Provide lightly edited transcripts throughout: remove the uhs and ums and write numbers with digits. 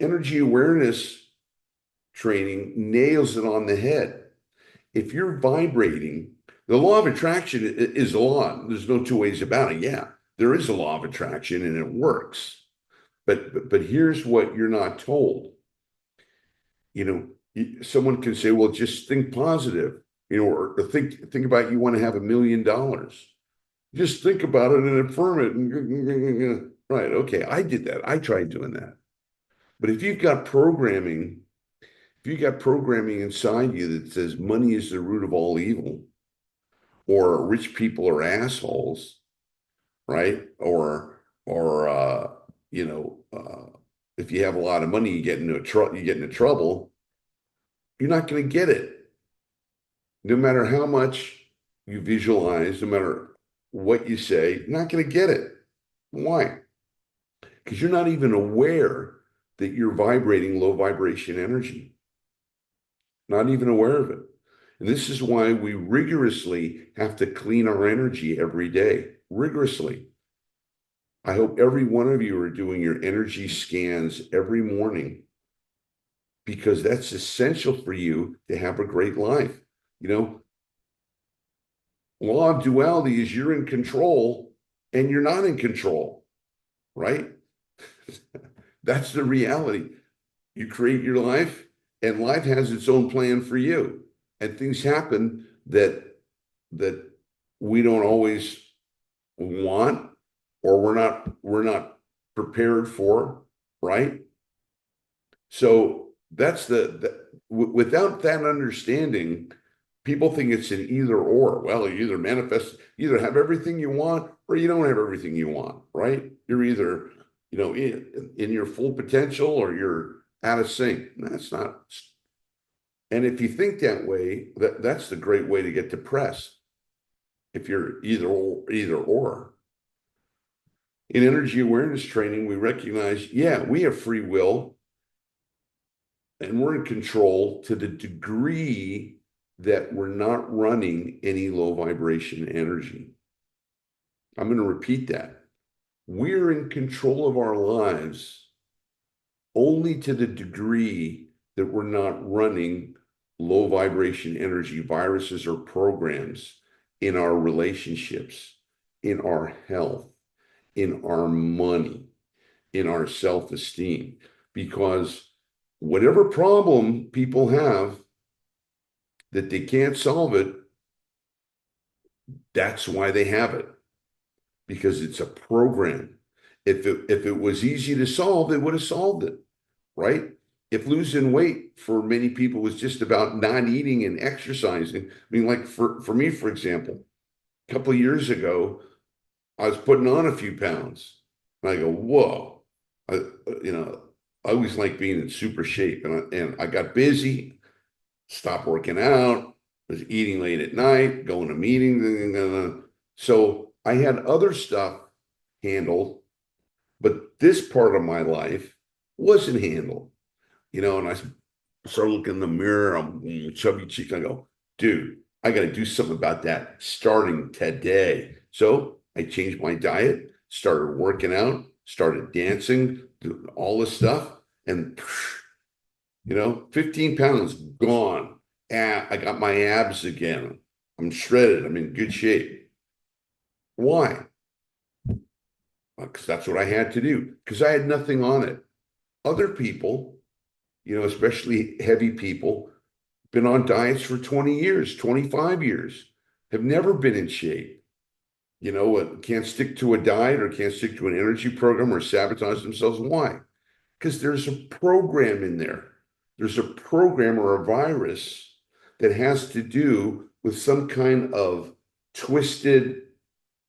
energy awareness training nails it on the head. If you're vibrating, the law of attraction is a law. There's no two ways about it. Yeah, there is a law of attraction and it works. But here's what you're not told. Someone can say, well, just think positive, or think about you want to have $1 million. Just think about it and affirm it. Right. Okay. I did that. I tried doing that. But if you've got programming inside you that says money is the root of all evil, or rich people are assholes, right? You know, uh, if you have a lot of money, you get into trouble. You're not going to get it, no matter how much you visualize, no matter what you say. You're not going to get it. Why? Because you're not even aware that you're vibrating low vibration energy. Not even aware of it. And this is why we rigorously have to clean our energy every day. Rigorously. I hope every one of you are doing your energy scans every morning because that's essential for you to have a great life. You know, law of duality is you're in control and you're not in control, right? That's the reality. You create your life and life has its own plan for you. And things happen that we don't always want or we're not prepared for, right? So that's without that understanding, people think it's an either or. Well, you either have everything you want or you don't have everything you want, right? You're either, in your full potential or you're out of sync. That's not. And if you think that way, that's the great way to get depressed. If you're either or. In energy awareness training, we recognize, yeah, we have free will and we're in control to the degree that we're not running any low vibration energy. I'm going to repeat that. We're in control of our lives only to the degree that we're not running low vibration energy viruses or programs in our relationships, in our health, in our money, in our self-esteem. Because whatever problem people have that they can't solve it, that's why they have it. Because it's a program. If it was easy to solve, they would have solved it, right? If losing weight for many people was just about not eating and exercising, I mean, like for me, for example, a couple of years ago, I was putting on a few pounds. And I go, whoa, I, I always like being in super shape. And I got busy, stopped working out, was eating late at night, going to meetings. So I had other stuff handled, but this part of my life wasn't handled, and I started looking in the mirror, I'm chubby cheek. I go, dude, I got to do something about that starting today. So I changed my diet, started working out, started dancing, doing all this stuff. And, 15 pounds gone. I got my abs again. I'm shredded. I'm in good shape. Why? Because that's what I had to do, because I had nothing on it. Other people, especially heavy people, been on diets for 20 years, 25 years, have never been in shape, can't stick to a diet or can't stick to an energy program or sabotage themselves. Why? Because there's a program in there. There's a program or a virus that has to do with some kind of twisted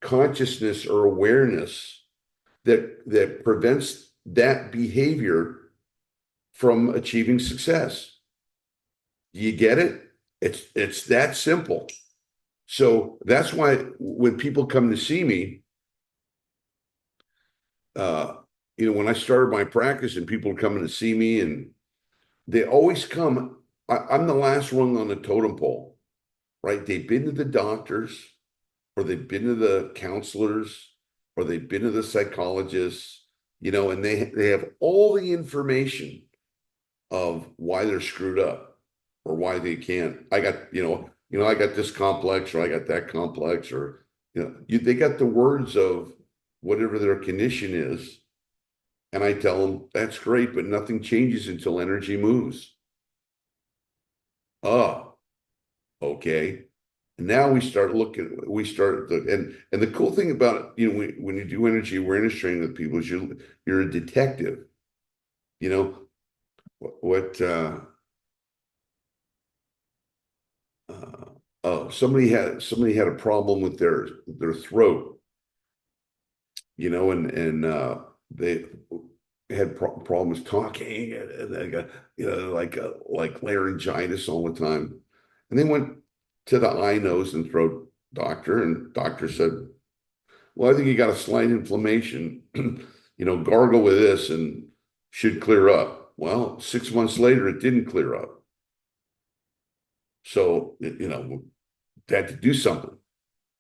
consciousness or awareness that prevents that behavior from achieving success. Do you get it? It's that simple. So that's why when people come to see me, uh, when I started my practice and people coming to see me, and they always come, I'm the last rung on the totem pole, right? They've been to the doctors, or they've been to the counselors, or they've been to the psychologists, and they have all the information of why they're screwed up or why they can't. I got, I got this complex or I got that complex or, they got the words of whatever their condition is. And I tell them that's great, but nothing changes until energy moves. Oh, okay. And now and the cool thing about it, when you do energy awareness training with people is you're a detective. You know, what uh, oh, somebody had a problem with their throat, and they had problems talking, and they got like laryngitis all the time, and they went to the eye, nose, and throat doctor, and doctor said, "Well, I think you got a slight inflammation. Gargle with this and should clear up." Well, 6 months later, it didn't clear up. So, they had to do something.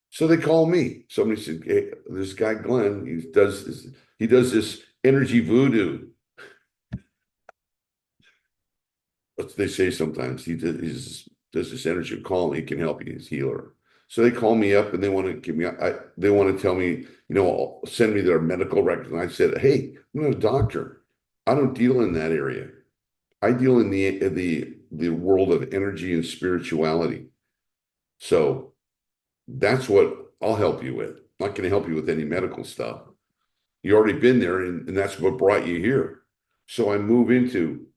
So they call me. Somebody said, "Hey, this guy Glenn, he does this energy voodoo." What they say sometimes. Does this energy call me, he can help you, he's a healer. So they call me up and they want to they want to tell me, send me their medical records. And I said, "Hey, I'm not a doctor. I don't deal in that area. I deal in the world of energy and spirituality. So that's what I'll help you with. I'm not going to help you with any medical stuff. You already been there, and that's what brought you here." So I move into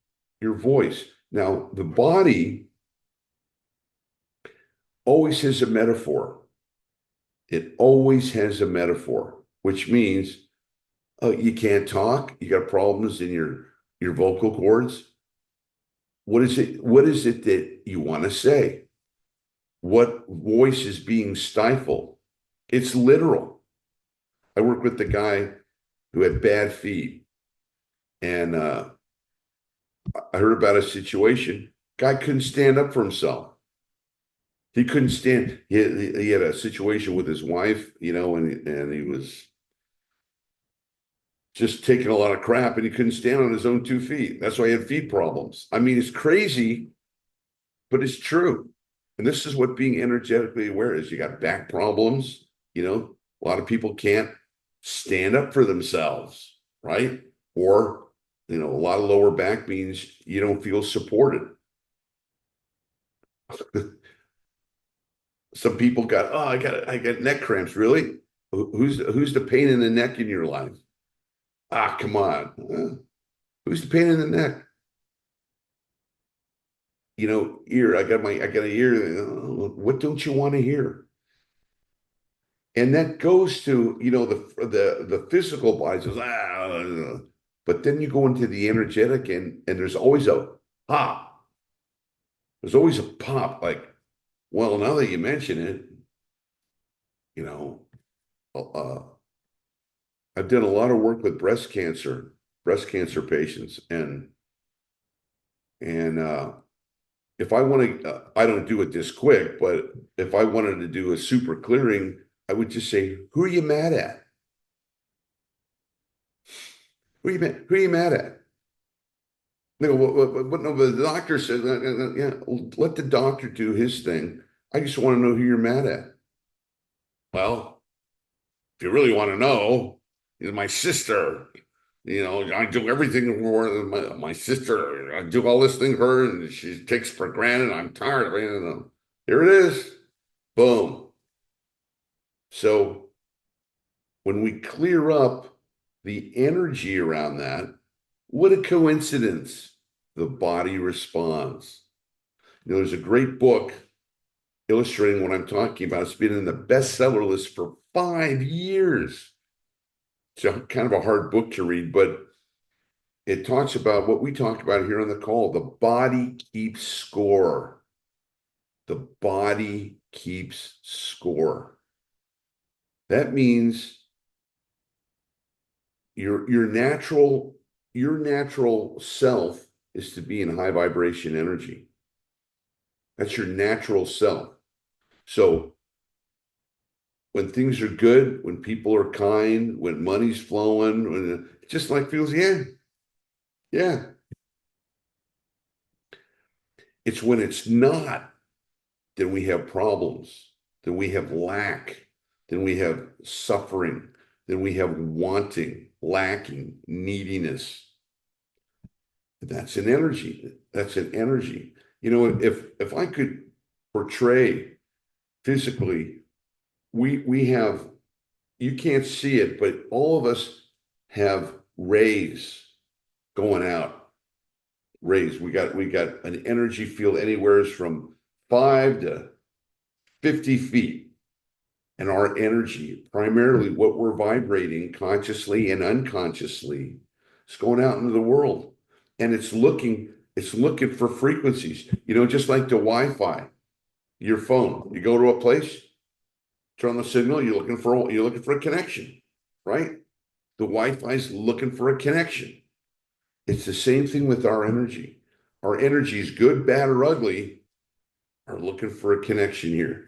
your voice. Now, the body always has a metaphor. It always has a metaphor, which means you can't talk. You got problems in your vocal cords. What is it? What is it that you want to say? What voice is being stifled? It's literal. I work with the guy who had bad feet, and I heard about a situation. Guy couldn't stand up for himself. He couldn't stand. He had a situation with his wife, and he was just taking a lot of crap, and he couldn't stand on his own 2 feet. That's why he had feet problems. I mean, it's crazy, but it's true. And this is what being energetically aware is. You got back problems. A lot of people can't stand up for themselves, right? Or, a lot of lower back means you don't feel supported. Some people got, "Oh, I got neck cramps." Really? Who's the pain in the neck in your life? Ah, come on. Who's the pain in the neck? Ear. I got an ear. What don't you want to hear? And that goes to, the physical body says, but then you go into the energetic, and there's always a pop. There's always a pop. Like, well, now that you mention it, you know, uh, I've done a lot of work with breast cancer patients, and if I want to, I don't do it this quick, but if I wanted to do a super clearing, I would just say, "Who are you mad at? Who are you mad at?" They go, "What? No, but the doctor says, yeah, well, let the doctor do his thing. I just want to know who you're mad at." Well, if you really want to know, my sister. I do everything for my sister. I do all this thing for her, and she takes for granted. I'm tired of it. Here it is. Boom. So when we clear up the energy around that, what a coincidence. The body responds. There's a great book illustrating what I'm talking about. It's been in the bestseller list for 5 years. It's kind of a hard book to read, but it talks about what we talked about here on the call. The body keeps score. The body keeps score. That means your natural self is to be in high vibration energy. That's your natural self. So when things are good, when people are kind, when money's flowing, just like feels, yeah, yeah. It's when it's not, then we have problems, then we have lack, then we have suffering, then we have wanting, lacking, neediness. That's an energy. That's an energy. You know, if I could portray physically, we have, you can't see it, but all of us have rays going out. Rays. We got an energy field anywhere from 5 to 50 feet. And our energy, primarily what we're vibrating consciously and unconsciously, is going out into the world. And it's looking for frequencies, just like the Wi-Fi, your phone. You go to a place, turn on the signal, you're looking for a connection, right? The Wi-Fi is looking for a connection. It's the same thing with our energy. Our energies, good, bad, or ugly, are looking for a connection here.